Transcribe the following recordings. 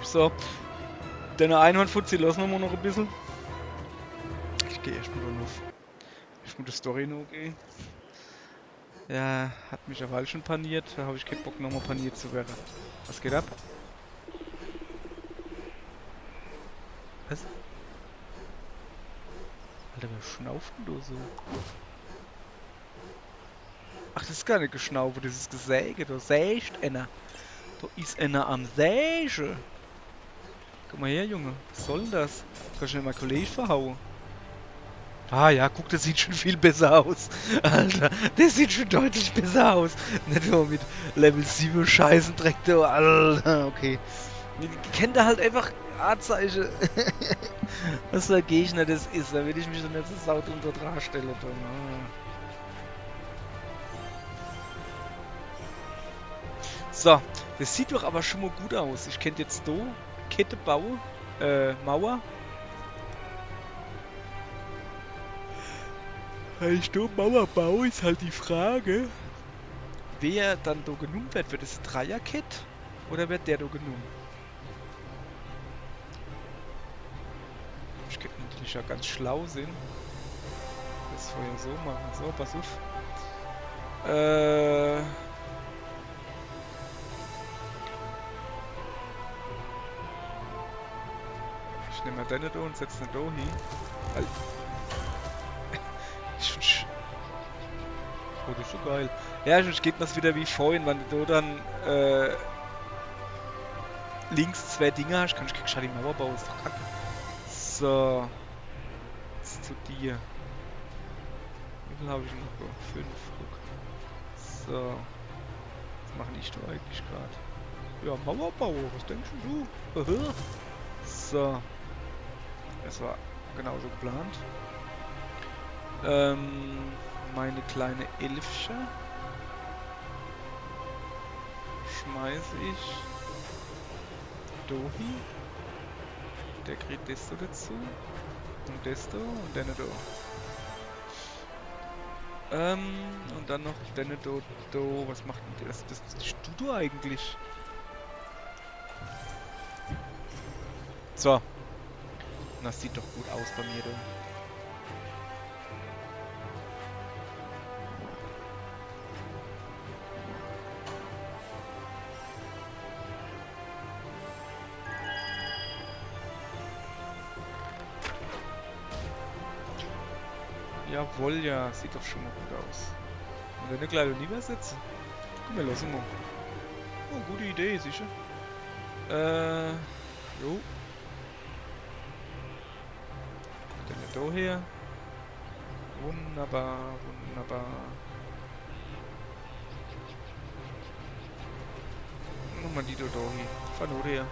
So, deine Einhornfutzi lassen wir mal noch ein bisschen. Ich gehe erstmal auf. Ich muss die Story noch gehen. Ja, hat mich ja Wahl schon paniert. Da habe ich keinen Bock, nochmal paniert zu werden. Was geht ab? Was? Alter, wer schnauft denn da so? Ach, das ist gar nicht Geschnaufe, das ist Gesäge. Da sägt einer. Da ist einer am Sägen. Guck mal her, Junge. Was soll denn das? Kannst du nicht mal Kollege verhauen? Ah ja, guck, das sieht schon viel besser aus. Alter, das sieht schon deutlich besser aus. Nicht nur mit Level 7 Scheißen direkt. Alter, okay. Ich kenne da halt einfach Anzeichen. Was für ein Gegner das ist. Da will ich mich doch nicht so saut unter Dran stellen. So, das sieht doch aber schon mal gut aus. Ich könnte jetzt da Kette bauen. Mauer. Wenn ich da Mauer baue, ist halt die Frage, wer dann da genommen wird. Wird das Dreier-Kit oder wird der da genommen? Ich könnte natürlich ja ganz schlau sein. Das vorher so machen. So, pass auf. Ich nehme mal deine da und setze eine da hin. Weil oh, das ist so geil. Ja, sonst geht das wieder wie vorhin, wenn du da dann links zwei Dinge hast, kann ich gleich die Mauer bauen, ist doch kacke. So. Jetzt zu dir. Wie viel habe ich noch? 5, guck. So. Was mache ich da eigentlich gerade? Ja, Mauerbauer, was denkst du? Aha. So. Das war genauso geplant. Meine kleine Elfsche schmeiße ich Dohi. Der kriegt das so dazu. Und das da und den da. Und dann noch den da. Was macht denn das? Das tust du eigentlich? So. Das sieht doch gut aus bei mir, du. Jawohl, ja. Sieht doch schon mal gut aus. Und wenn der Kleine lieber sitzt? Komm, wir lassen mal. Oh, gute Idee, sicher. Jo. Den da her. Wunderbar, wunderbar. Nochmal die da hin. Fahr nur her.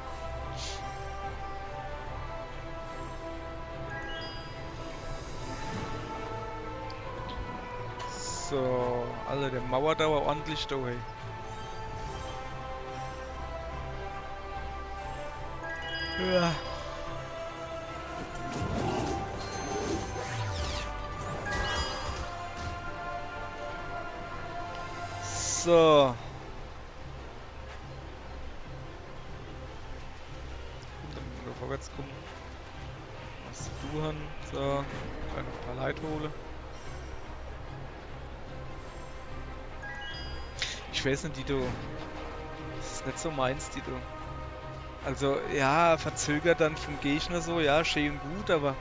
So, Alter, der Mauerdauer ordentlich da, hey. Ja. So. Dann müssen wir vorwärts kommen. Was du haben. So. Gleich noch ein paar Leute holen. Ich weiß nicht, die du. Das ist nicht so meins, die du. Also, ja, verzögert dann vom Gegner so, ja, schön und gut, aber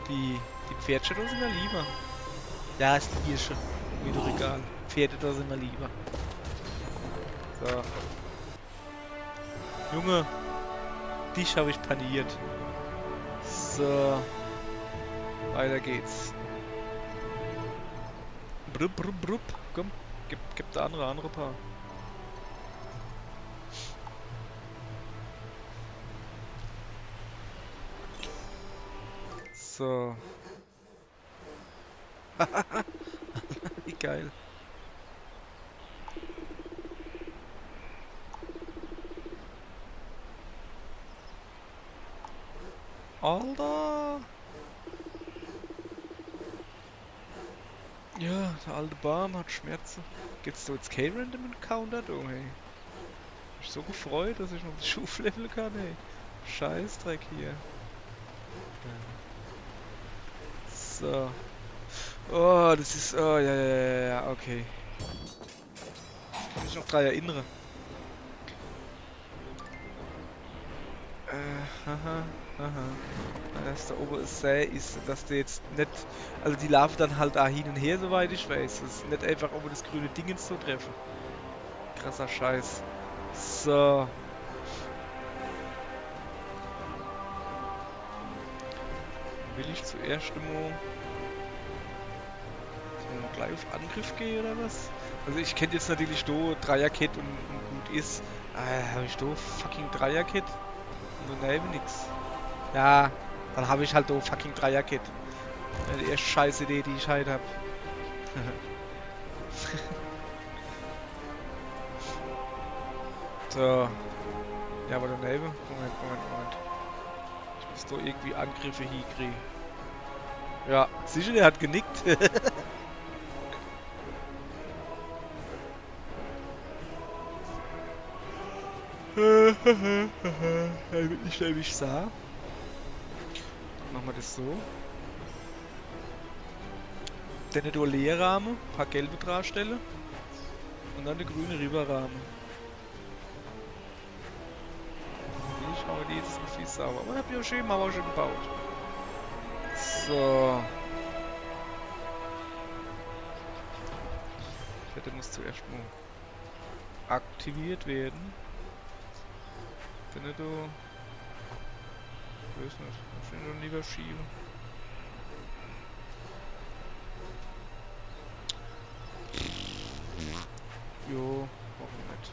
die Pferdchen da sind mir lieber. Ja, ist die Hirsche. Mir doch egal. Pferde da sind mir lieber. So. Junge, dich habe ich paniert. So. Weiter geht's. Brupp, brupp, brupp. Komm, gib der andere Paar. So. Wie geil. Alter! Ja, der alte Baum hat Schmerzen. Gibt's da jetzt kein Random Encounter? Oh hey. mich so gefreut, dass ich noch das Schuf leveln kann, ey. Scheißdreck hier. So. Oh, das ist. Oh, ja, ja, ja, ja, okay. Kann ich noch 3 erinnere. Haha, haha. Dass da oben ist See ist, dass der jetzt nicht. Also die laufen dann halt da hin und her, soweit ich weiß. Das ist nicht einfach, um das grüne Ding zu treffen. Krasser Scheiß. So. Will ich zuerst mal so gleich auf Angriff gehen oder was? Also ich kenne jetzt natürlich do Dreierkit und gut ist. Habe ich do fucking Dreierkit? Und daneben nix. Ja, dann habe ich halt do fucking Dreierkit. Die erste scheiß Idee, die ich halt hab. So. Ja, aber daneben. Moment. Ich muss doch irgendwie Angriffe hinkriegen. Ja, sicher, der hat genickt. Er wird nicht ewig sah. Machen wir das so. Dann der Leerrahmen, ein paar gelbe Drahtstelle und dann der grüne Rüberrahmen. Ich habe die jetzt nicht viel sauber. Aber ich habe ja schön Mauer schon gebaut. So. Der muss zuerst mal aktiviert werden. Dann du. Ich weiß nicht. Ich will ihn lieber schieben. Jo, warum nicht?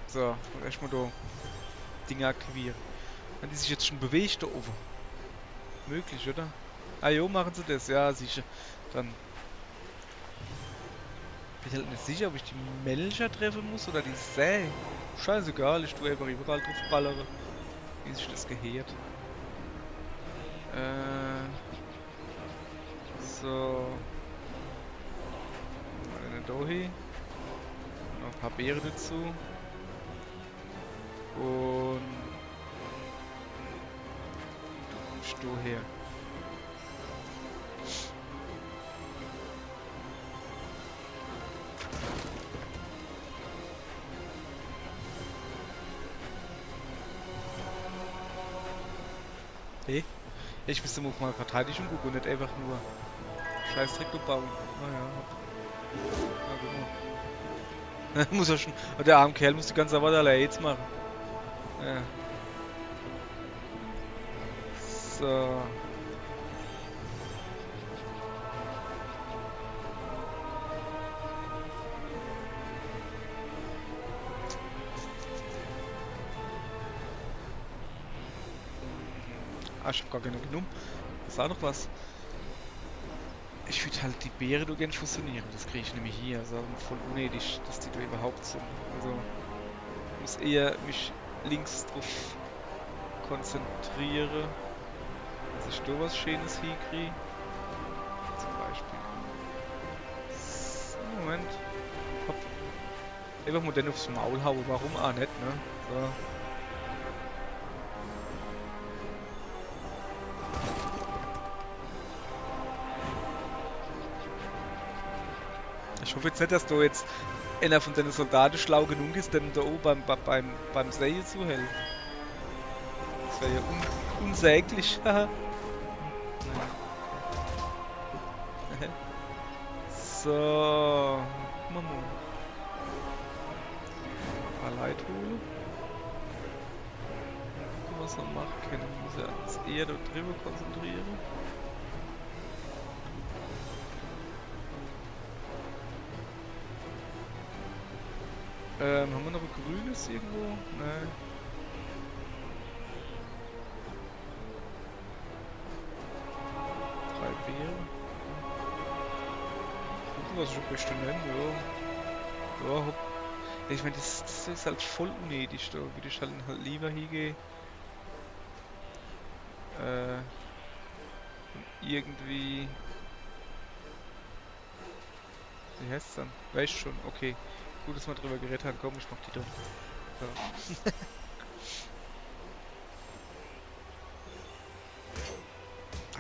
So, und erstmal da Dinge aktivieren. Wenn die sich jetzt schon bewegt da oben. Möglich, oder? Ah jo, machen sie das, ja sicher. Dann bin ich halt nicht sicher, ob ich die Melcher treffen muss oder die Säe. Scheißegal, ich tue einfach überall drauf ballere. Wie sich das gehört. So. Mal eine Dohi. Noch ein paar Beeren dazu. Und du kommst du her. Hey? Ich müsste mal Verteidigung gucken und nicht einfach nur Scheißdreck bauen. Naja. Na gut. Muss er schon. Der arme Kerl muss die ganze Arbeit allein jetzt machen. Ja. So. Ah, ich hab gar keine genommen. Das war doch was. Ich würde halt die Beere da gerne fusionieren. Das kriege ich nämlich hier. Also voll unnötig, dass die da überhaupt sind. Also ich muss eher mich links drauf konzentrieren, dass ich da was Schönes hinkriege. Zum Beispiel. So, Moment. Hopp. Einfach mal den aufs Maul hauen. Warum auch nicht, ne? So. Ich hoffe jetzt nicht, dass du jetzt einer von deinen Soldaten schlau genug ist, denn da oben beim Säge zu helfen. Das wäre ja unsäglich. So. Gucken wir mal. Ein paar Leute holen. Gucken, was er machen kann. Muss er uns eher da drüber konzentrieren. Haben wir noch ein grünes irgendwo? Nein. Drei Beeren. Gucken, was ich am besten nenne, ja. Ja, hopp. Ich meine, das ist halt voll unnötig, da würde ich halt lieber hingehen. Und irgendwie Wie heißt's dann? Weißt schon, okay. Gut, dass wir drüber geredet haben. Komm, ich mach die doch. So.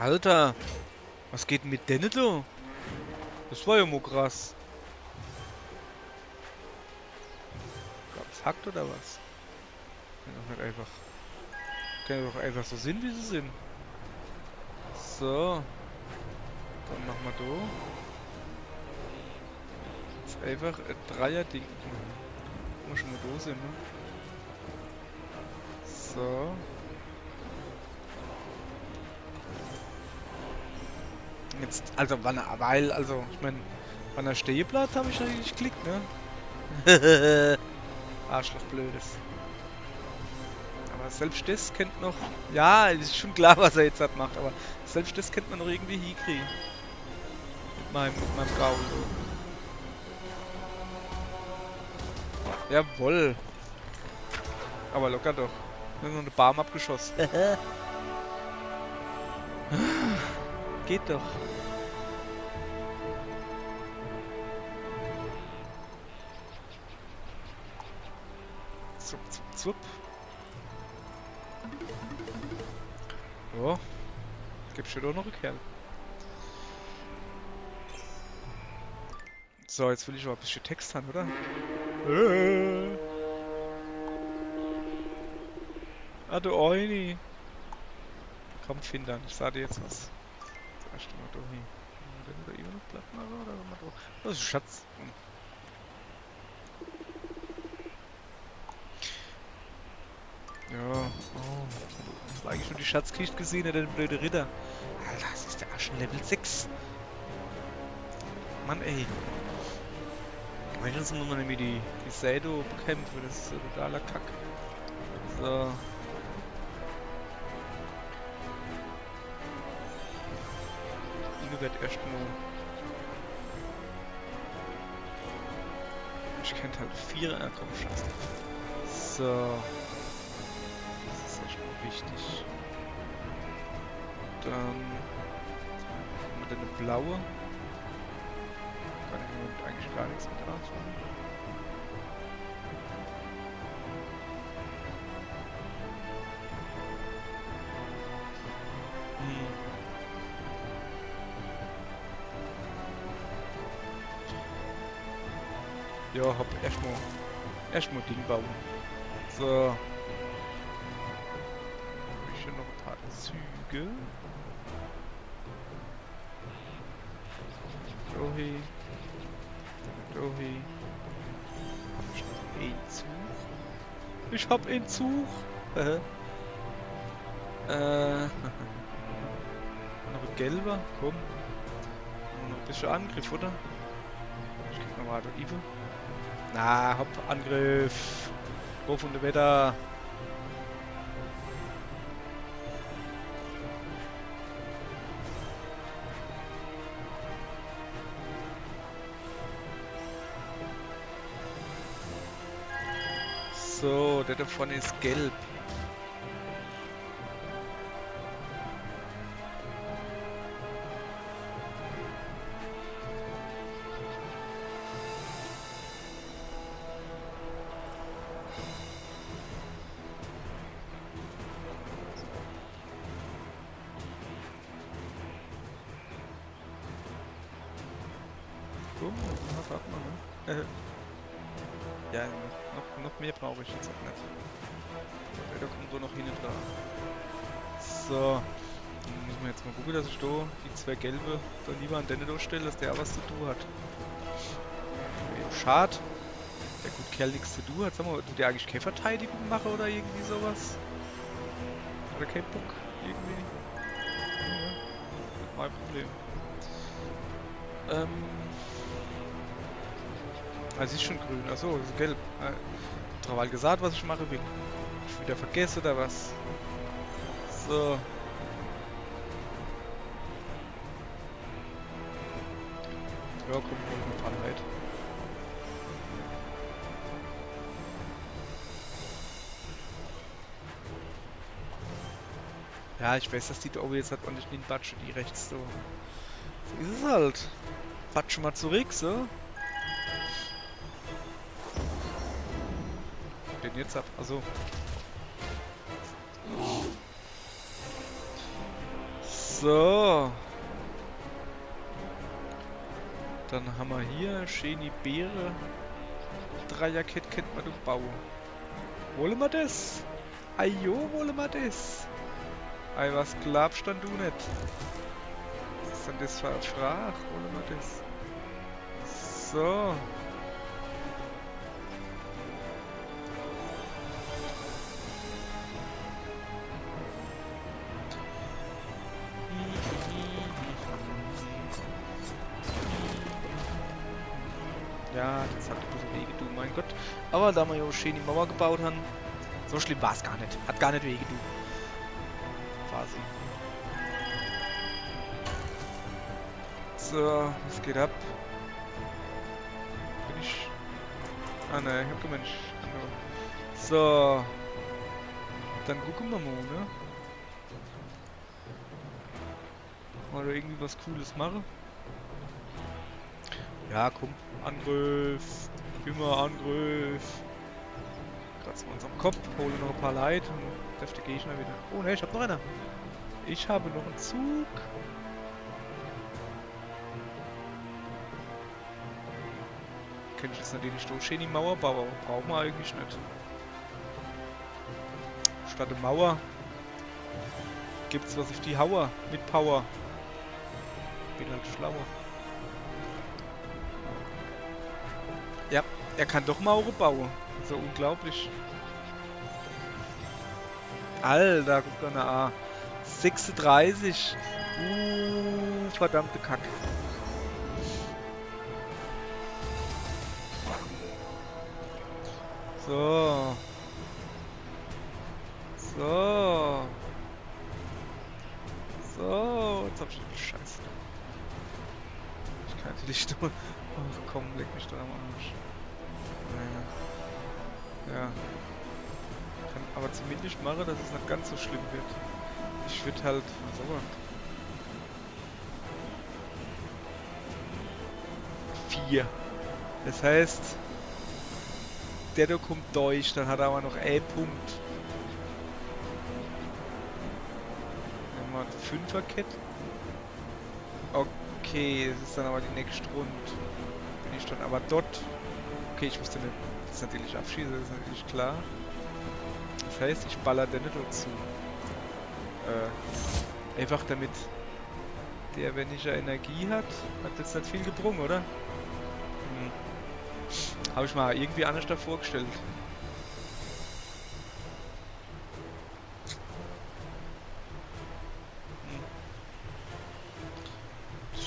Alter! Was geht denn mit denen da? Das war ja mal krass. Gab's hackt oder was? Kann doch nicht einfach. Kann doch einfach so sind, wie sie sind. So. Dann machen wir da. Jetzt einfach ein Dreier-Ding. Muss schon mal da sind, ne? So. Jetzt, also wann er, weil, also, ich meine, wann er stehen bleibt, habe ich eigentlich geklickt, ne? Arschloch blödes. Aber selbst das kennt noch. Ja, ist schon klar, was er jetzt hat macht, aber selbst das kennt man noch irgendwie hinkriegen. Mit meinem Gaul. Jawoll. Aber locker doch. Wir haben noch eine Barm abgeschossen. Geht doch. Zup, zup, zup. Oh. Gibt's schon doch noch einen Kerl. So, jetzt will ich aber ein bisschen Text haben, oder? Ah, du Euni. Komm, Findern, ich sag dir jetzt was. Zuerst mal da hin. Oder immer noch Platten oder mal da. Das ist ein Schatz. Ja. Oh. Ich hab eigentlich nur die Schatzkiste gesehen, der blöde Ritter. Alter, das ist der Arsch Level 6. Mann, ey. Meistens muss man nämlich die Sado bekämpfen, das ist so totaler Kack. So. Ine wird erstmal. Ich kennt halt 4 komm, scheiße. So. Das ist echt mal wichtig. Dann haben wir dann eine blaue. Kann ich im Moment eigentlich gar nichts mit anfangen. Ja, hab erstmal Ding bauen. So. Hab ich hier noch ein paar Züge. Dohi. Dohi. Hab ich noch einen Zug? Ich hab einen Zug! noch ein gelber? Komm. Noch ein bisschen Angriff, oder? Ich krieg noch mal da Ive. Na, hopp, Angriff. Wurf und Wetter. So, der da vorne ist gelb. Guck, warte mal, ne? Ja, noch mehr brauche ich jetzt auch nicht. Da kommt so noch hin dran. So. Dann müssen wir jetzt mal gucken, dass ich da die 2 gelbe da lieber an den da stelle, dass der auch was zu tun hat. Schade. Der gut Kerl nichts zu tun hat. Sag mal, tut der eigentlich keine Verteidigung machen oder irgendwie sowas? Oder kein Bock? Irgendwie? Ja, mein Problem. Es ist schon grün. Achso, es ist gelb. Traval gesagt, was ich machen will. Ich wieder vergesse oder was? So. Ja, komm, hol ein paar Leid. Ja, ich weiß, dass die da oben jetzt hat ordentlich den Batsch, die rechts so. So ist es halt. Batsch mal zurück, so. geht denn jetzt ab? Also. So. Dann haben wir hier schöne Beere. Dreierkette kennt man doch bauen. Wollen wir das? Ajo, wollen wir das? Ei, was glaubst denn du nicht? Was ist denn das für eine Frage? Wollen wir das? So. Ja, das hat ein bisschen wehgetan, mein Gott. Aber da wir ja schön die Mauer gebaut haben, so schlimm war es gar nicht. Hat gar nicht wehgetan. Quasi. So, was geht ab? Bin ich... Ah ne, ich hab gemeint, so. Dann gucken wir mal, ne? Oder irgendwie was Cooles machen. Ja, komm. Angriff. Immer Angriff. Kratzen wir uns am Kopf, holen noch ein paar Leid und treffe die Gegner wieder. Oh ne, ich hab noch einer. Ich habe noch einen Zug. Könnte ich jetzt natürlich so schön die Mauer bauen, aber brauchen wir eigentlich nicht. Statt der Mauer gibt's was auf die Hauer mit Power. Bin halt schlauer. Ja, er kann doch Mauern bauen. So unglaublich. Alter, guck doch mal an. 36. Verdammte Kacke. So. So. So. Jetzt hab ich den Scheiße. Ich kann natürlich nur... Ach komm, leg mich doch am Arsch. Ja. Kann aber zumindest machen, dass es nicht ganz so schlimm wird. Ich würde halt... So. 4. Das heißt... Der da kommt durch, dann hat er aber noch einen Punkt. Dann haben wir 5er-Kette. Okay, es ist dann aber die nächste Runde. Bin ich dann aber dort. Okay, ich musste nicht. Das ist natürlich abschießen, das ist natürlich klar. Das heißt, ich baller den nicht dazu. Einfach damit der weniger Energie hat. Hat jetzt nicht viel gebrungen, oder? Habe ich mal irgendwie anders da vorgestellt. Das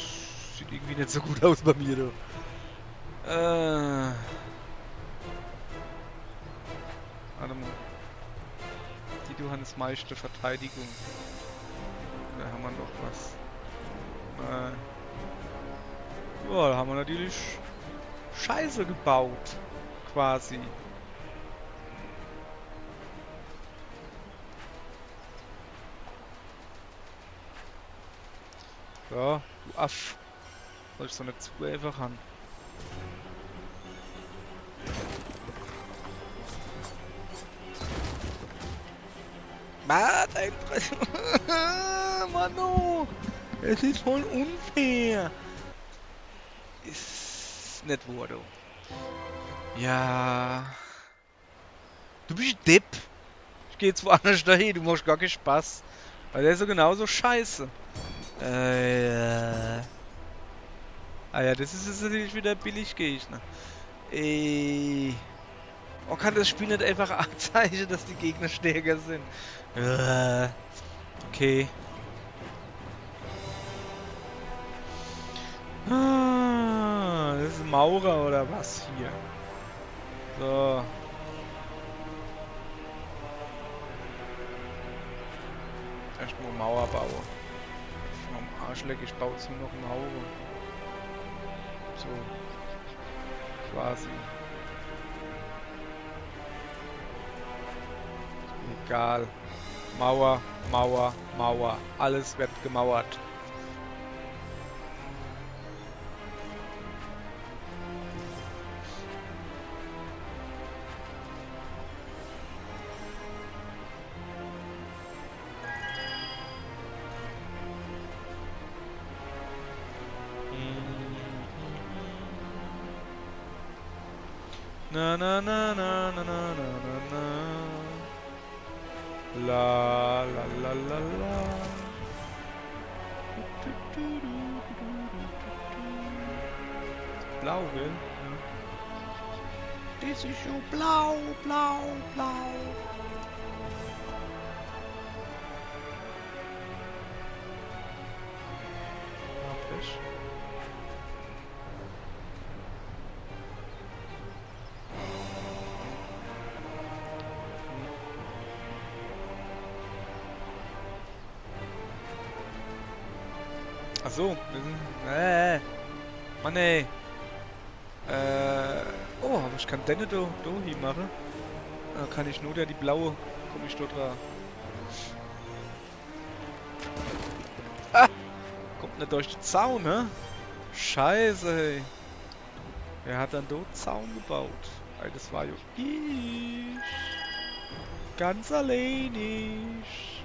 sieht irgendwie nicht so gut aus bei mir, du. Warte mal. Die du hast meiste Verteidigung. Da haben wir noch was. Ja, da haben wir natürlich Scheiße gebaut. Quasi. So, du Aff. Soll ich so nicht zu einfach haben. Mano! Es ist voll unfair! Ist nicht wahr, du. Ja. Du bist Depp. Ich geh jetzt woanders dahin, du machst gar keinen Spaß. Weil der ist so genauso scheiße. Ah ja, das ist jetzt natürlich wieder billig Gegner. Oh, kann das Spiel nicht einfach anzeigen, dass die Gegner stärker sind? Okay. Ah, das ist ein Maurer oder was hier? So. Erstmal Mauer bauen. Vom Arschleck, ich baue jetzt nur noch Mauer. So. Quasi. Egal. Mauer, Mauer, Mauer. Alles wird gemauert. Na na na na na na na na na. La la la la la. Blau, gell? Ja. Das ist so blau, blau, blau. Fisch. Ach so. Mann ey. Oh, aber ich kann den da hin machen. Kann ich nur die blaue, komme ich dort dran. Ah! Kommt nicht durch den Zaun, ne? Scheiße, hey. Wer hat dann dort Zaun gebaut? Ey, das war ja ich. Ganz alleinig.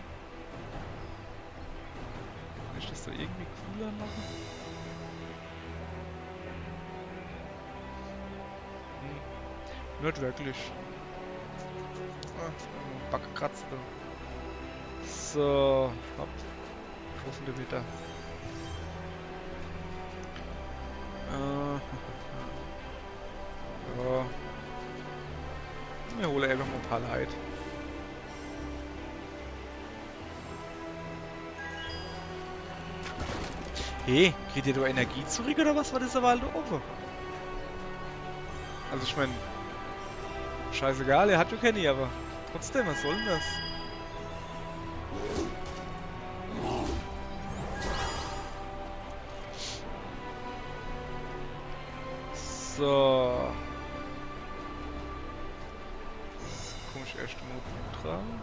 Kann ich das so irgendwie cooler machen? Nicht wirklich. Backe kratzen da. So, hopp. Wo sind wir wieder? Ja. Ich hole einfach mal ein paar Leid. Hey, kriegt ihr da Energie zurück oder was war das aber halt offen? Also ich meine, scheißegal, er hat ja keine, aber trotzdem, was soll denn das? So. Komme ich erst mal dran.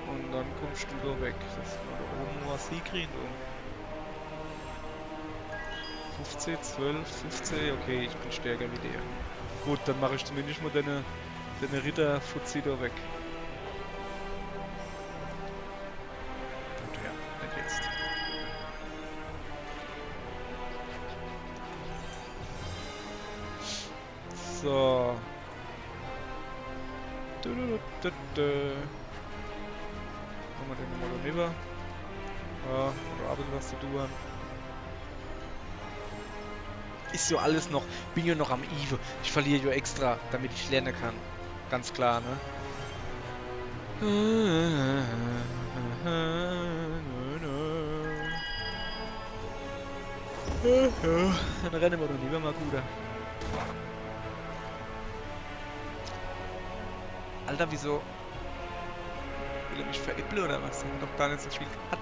Und dann kommst du da weg. Das ist mal da oben was hinkriegen. 15, 12, 15, okay, ich bin stärker wie der. Gut, dann mache ich zumindest mal deine Ritter-Fuzzi da weg. Gut, ja, nicht jetzt. So. Machen wir den mal rüber. Ja, oder abends was zu tun. Ist ja alles noch, bin ja noch am Eve. Ich verliere ja extra, damit ich lernen kann. Ganz klar, ne? Dann rennen wir doch lieber mal gut. Alter, wieso? Will er mich veräppeln oder was? Der hat doch gar nicht so viel hat.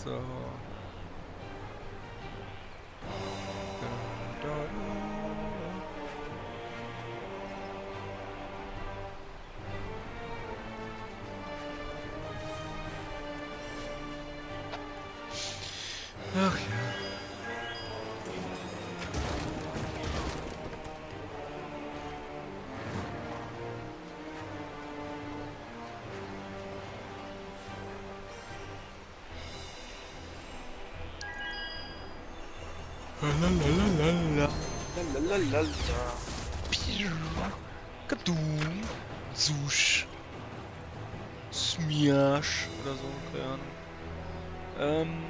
So. Ach ja. Lalalala. Lalalala. Piu. Kadum. Sush. Smiasch. Oder so, keine Ahnung.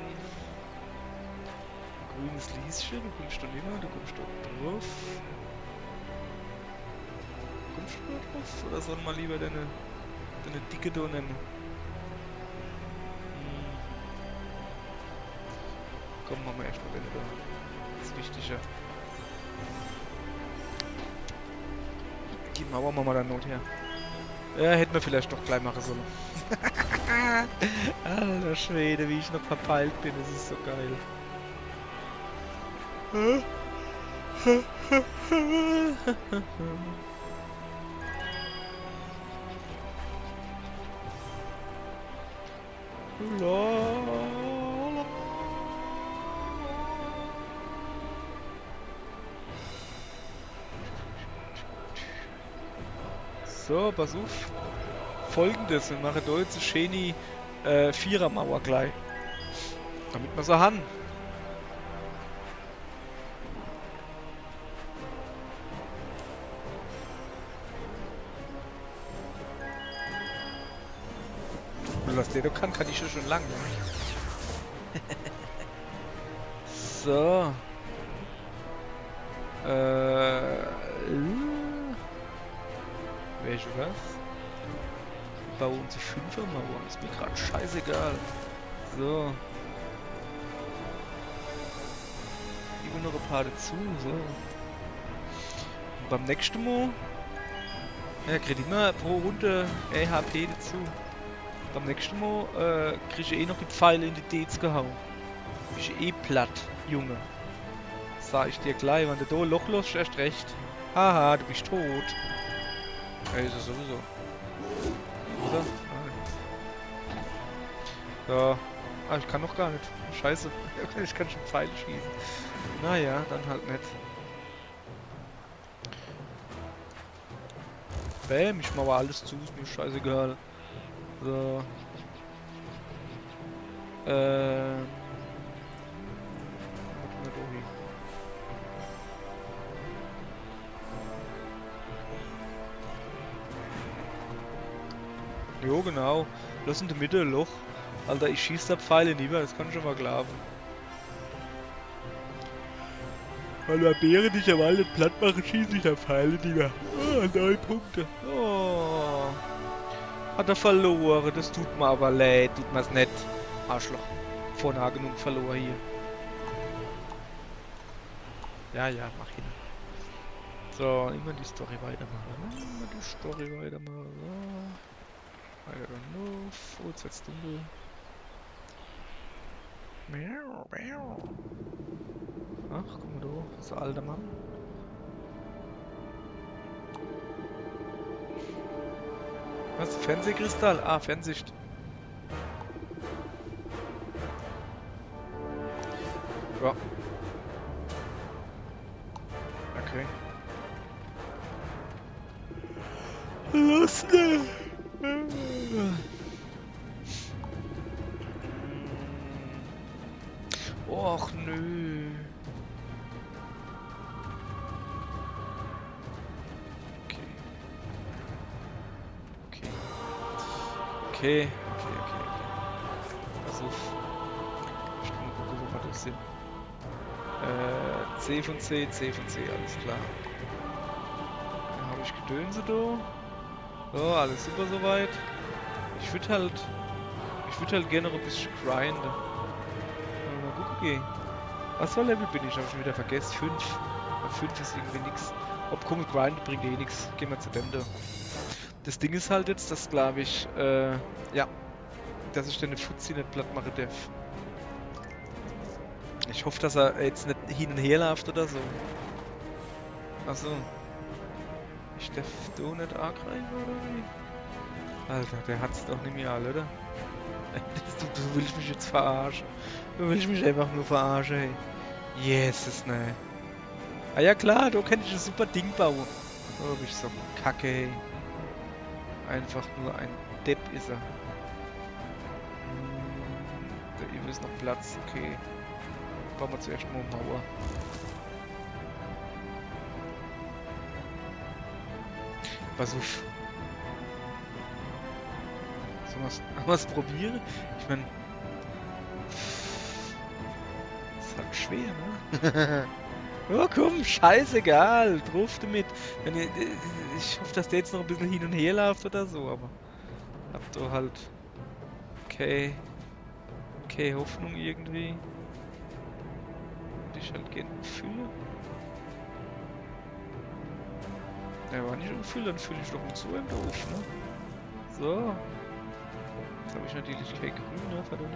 Grünes Lieschen, du kommst da nicht mehr, du kommst da drauf. Kommst du da drauf? Oder sollen wir lieber deine Dicke da nennen? Komm, machen wir erstmal deine da. Das ist wichtiger. Die Mauer machen wir dann Not her. Ja, hätten wir vielleicht doch gleich machen sollen. Alter Schwede, wie ich noch verpeilt bin, das ist so geil. So, pass auf. Folgendes, wir machen da jetzt eine schöne Vierermauer gleich. Damit wir so haben. Was der doch kann ich ja schon lange. So. Welche was? Bauen sie Fünfermauern, ist mir gerade scheißegal. So. Geben noch ein paar dazu, so. Und beim nächsten Mal, ja, krieg ich immer pro Runde HP dazu. Beim nächsten Mal krieg ich eh noch die Pfeile in die Dez gehauen. Bist eh platt, Junge. Sag ich dir gleich, wenn du da ein Loch los erst recht. Haha, du bist tot. Ja, ist es sowieso. Oder? Ja. Ah, ich kann noch gar nicht. Scheiße. Ich kann schon Pfeile schießen. Naja, dann halt nicht. Bäm, ich mache alles zu, ist mir scheißegal. So. Was tun wir da hin? Jo, genau. Lass in der Mitte ein Loch. Alter, ich schieß da Pfeile lieber, das kann schon mal glauben. Weil wir Bären nicht am Wald platt machen, schieße ich da Pfeile lieber. Ah, 9 Punkte. Oh. Hat er verloren, das tut mir aber leid, tut mir's nicht. Arschloch. Vor nah genug verloren hier. Ja, mach hin. So, immer die Story weitermachen. Immer die Story weitermachen. So. Weiter drauf. Oh, jetzt wird's dunkel. Ach, guck mal da, das ist ein alter Mann. Was? Fernsehkristall? Ah, Fernsicht. Ja. Okay. Los, ne? Och, nö. Okay. Pass auf. Ich kann mal gucken, wo wir das sind. C von C, C von C, alles klar. Dann habe ich Gedönse da. So, alles super soweit. Ich würde halt gerne noch ein bisschen grinden. Mal gucken gehen. Was für Level bin ich? Habe ich schon wieder vergessen. 5. Bei 5 ist irgendwie nix. Ob komm mit Grind bringt eh nix. Gehen wir zu dem da. Das Ding ist halt jetzt, dass glaube ich, ja, dass ich den Fuzzi nicht platt machen darf. Ich hoffe, dass er jetzt nicht hin und her läuft oder so. Achso. Ich darf da nicht arg rein, oder wie? Alter, der hat's doch nicht mehr alle, oder? Du willst mich jetzt verarschen. Du willst mich einfach nur verarschen, hey. Jesus, ne. Ah ja klar, da kann ich ein super Ding bauen. Oh, bin ich so kacke, hey. Einfach nur ein Depp ist er. Da hier ist noch Platz, okay. Bauen wir zuerst mal eine Mauer. Pass auf. Sollen wir es probieren? Ich meine... Ist halt schwer, ne? Oh komm, scheißegal, drauf damit. Ich hoffe, dass der jetzt noch ein bisschen hin und her läuft oder so, aber... Hab da halt... Okay, Hoffnung irgendwie. Und ich halt gerne Fülle. Ja, war nicht umfüllen, dann fülle ich doch mit so einem doof, ne? So. Jetzt habe ich natürlich kein Grün, ne? Verdammt.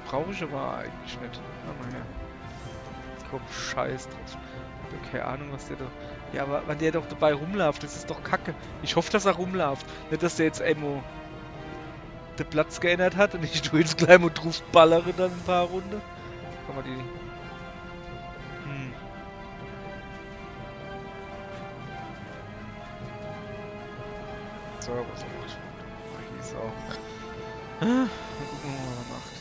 Brauche ich aber eigentlich nicht. Na mal her. Komm, scheiß drauf. Ich hab keine Ahnung, was der da... Ja, aber wenn der doch dabei rumläuft, das ist doch kacke. Ich hoffe, dass er rumläuft. Nicht, dass der jetzt einmal den Platz geändert hat und ich tu jetzt gleich mal drauf ballere dann ein paar Runden. Kann man die... So, was gut. Okay, so. Dann gucken wir mal, was er macht.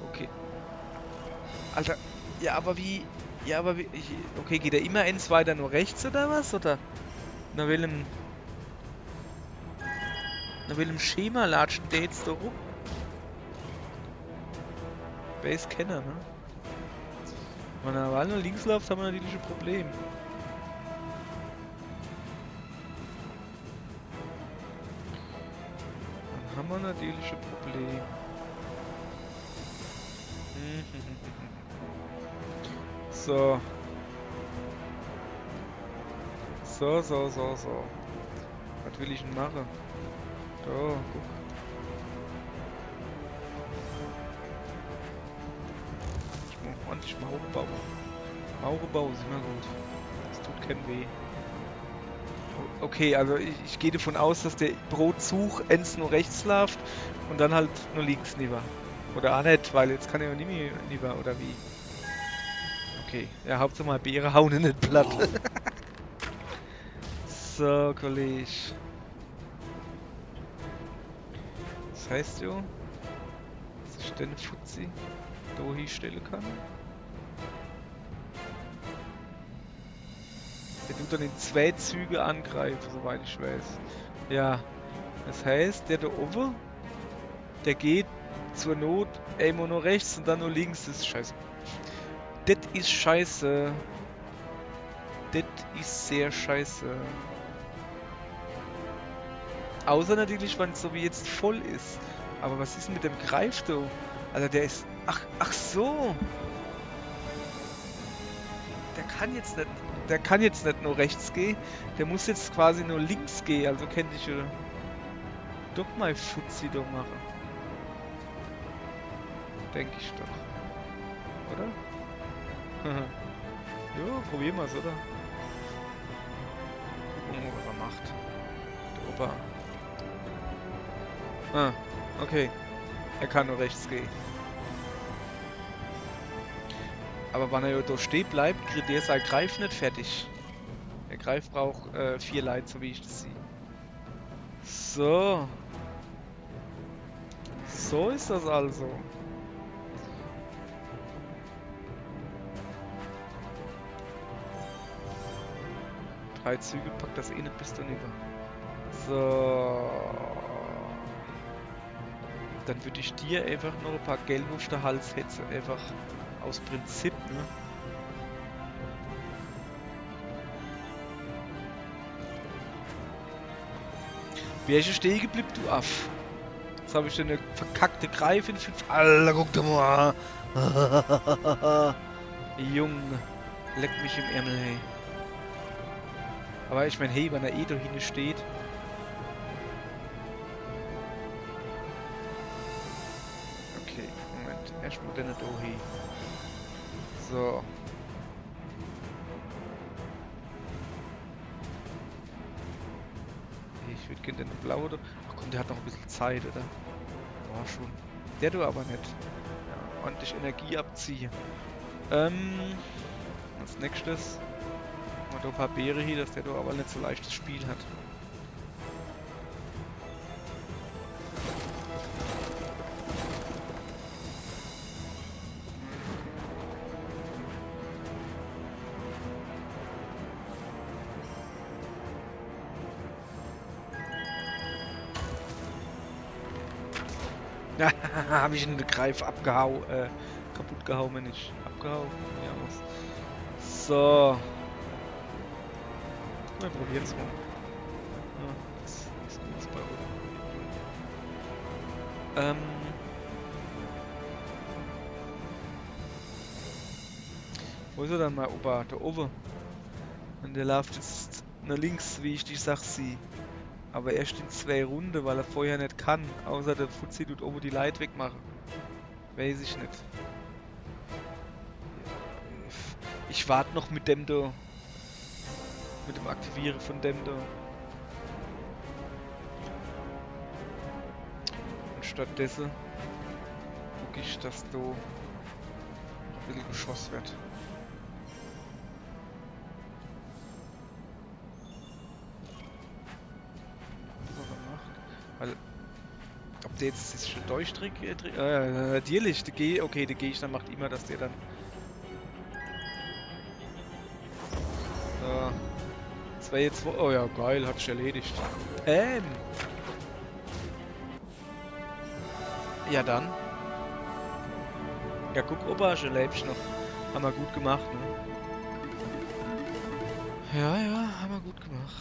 Okay. Alter, ja, aber wie... Ja, aber wie... Okay, geht er immer ins weiter nur rechts oder was? Oder? Na welchem Schema latscht der jetzt da rum? Base Kenner, ne? Wenn er aber nur links läuft, haben wir natürlich ein Problem. Dann haben wir natürlich ein Problem. So. So. Was will ich denn machen? Da, guck. Ich mach ordentlich Mauer bauen. Mauer bauen ist immer gut. Das tut kein weh. Okay, also ich gehe davon aus, dass der pro Zug ends nur rechts läuft und dann halt nur links lieber. Oder auch nicht, weil jetzt kann er ja nicht mehr lieber, oder wie? Okay, ja, Hauptsache mal Beere hauen ihn nicht platt. So, Kollege. Das heißt ja, dass ich den Fuzzi da hinstellen kann. Der tut dann in 2 Züge angreifen, soweit ich weiß. Ja, das heißt, der da oben, der geht zur Not einmal nur rechts und dann nur links. Das ist scheiße. Das ist scheiße. Das ist sehr scheiße. Außer natürlich, wenn es so wie jetzt voll ist. Aber was ist denn mit dem Greif da? Also der ist... Ach so. Der kann jetzt nicht nur rechts gehen. Der muss jetzt quasi nur links gehen. Also könnte ich doch mal Fuzzi da machen. Denke ich doch. Oder? Ja, probieren wir es, oder? Gucken wir, was er macht. Der Opa. Ah, okay. Er kann nur rechts gehen. Aber wenn er ja da stehen bleibt, kriegt der sein Greif nicht fertig. Der Greif braucht 4 Leute, so wie ich das sehe. So. So ist das also. Drei Züge packt das eh nicht bis dann über. So. Dann würde ich dir einfach noch ein paar Geld auf den Hals hetzen. Einfach aus Prinzip, ne? Wer ist stehen geblieben, du Aff? Jetzt habe ich eine verkackte Greif in 5. Alter, guck doch mal. Junge. Leck mich im Ärmel, hey. Aber ich meine, hey, wenn er eh da hinten steht. Okay, Moment. Erstmal den da hin. So. Ich würde gerne den blauen. Ach komm, der hat noch ein bisschen Zeit, oder? War schon. Der du aber nicht. Ja, ordentlich Energie abziehen. Als nächstes machen wir da ein paar Beere hier, dass der da aber nicht so leichtes Spiel hat. Habe ich einen Greif abgehauen, kaputt gehauen, wenn ich abgehauen. Ja, was. So. Wir probieren es mal. Ja, das ist gut bei uns. Wo ist er dann mal, Opa? Da oben. Und der läuft jetzt nach links, wie ich die Sache sehe. Aber erst in 2 Runden, weil er vorher nicht kann. Außer der Fuzzi tut oben die Leute wegmachen. Weiß ich nicht. Ich warte noch mit dem da. Mit dem Aktivieren von dem da. Und stattdessen gucke ich, dass da ein bisschen geschossen wird. der jetzt das schon durchstrick. Natürlich, okay, der Gegner macht immer, dass der dann. So. Das war jetzt. Oh ja, geil, hat sich erledigt. Ja dann. Ja, guck, Opa, schon lebst noch. Haben wir gut gemacht, ne? Ja, ja, haben wir gut gemacht.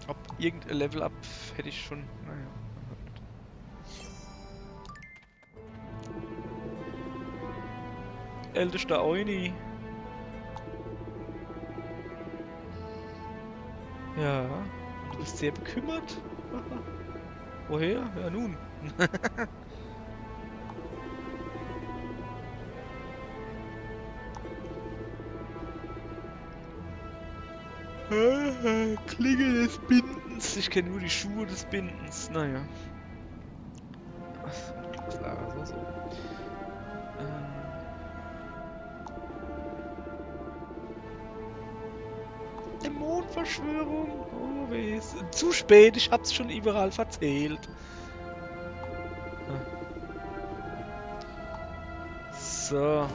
Ob irgendein Level-Up hätte ich schon. Naja. Ältester Euni. Ja, du bist sehr bekümmert. Woher? Ja nun. Klinge des Bindens. Ich kenne nur die Schuhe des Bindens. Naja. Glückslager, so. Dämonenverschwörung. Oh, weh. Zu spät, ich hab's schon überall verzählt. So.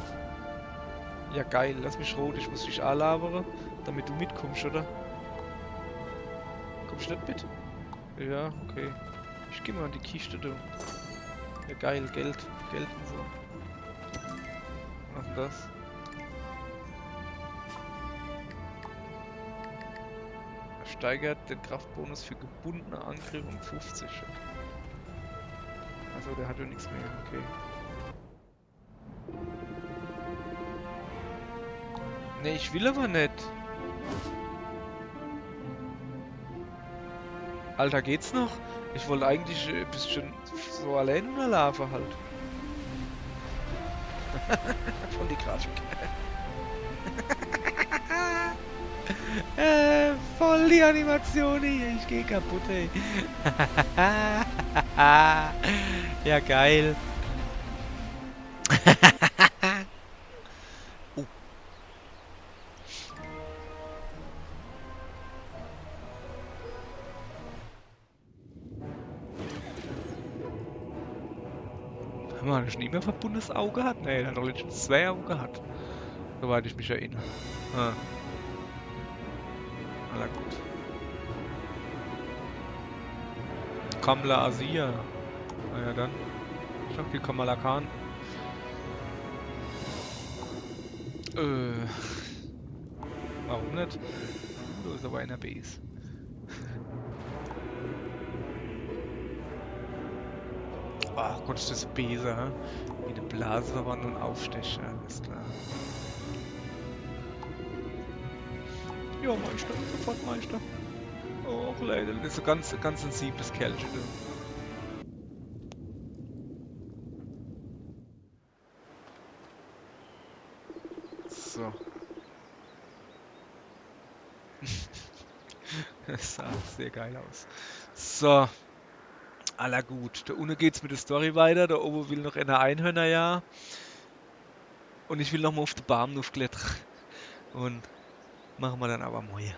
Ja geil, lass mich rot, ich muss dich anlabern, damit du mitkommst, oder? Kommst du nicht mit? Ja, okay. Ich geh mal an die Kiste, du. Ja geil, Geld. Geld und so. Was ist das? Steigert den Kraftbonus für gebundene Angriffe um 50. Also der hat ja nichts mehr, okay. Ne, ich will aber nicht. Alter, geht's noch? Ich wollte eigentlich ein bisschen so allein in der Lava halt. Von die Grafik. Voll die Animation hier, ich geh kaputt, ey. Ja, geil. Oh. Haben wir schon immer verbundenes Auge gehabt? Ne, der hat doch letztens 2 Augen gehabt. Soweit ich mich erinnere. Ah. Na gut. Kamla Asia. Na ja dann. Ich hab die Kamala Khan. Warum nicht? Da ist aber einer Base. Ach Gott, ist das Bese, hä? Wie eine Blase verwandeln und aufstechen, alles klar. Ja, Meister, sofort Meister. Och, leider, das ist ein ganz sensibles Kerlchen, du. So. Das sah sehr geil aus. So. Aller gut. Da unten geht's mit der Story weiter. Da oben will noch einer Einhörner, ja. Und ich will noch mal auf den Baum aufklettern. Und machen wir dann aber mal.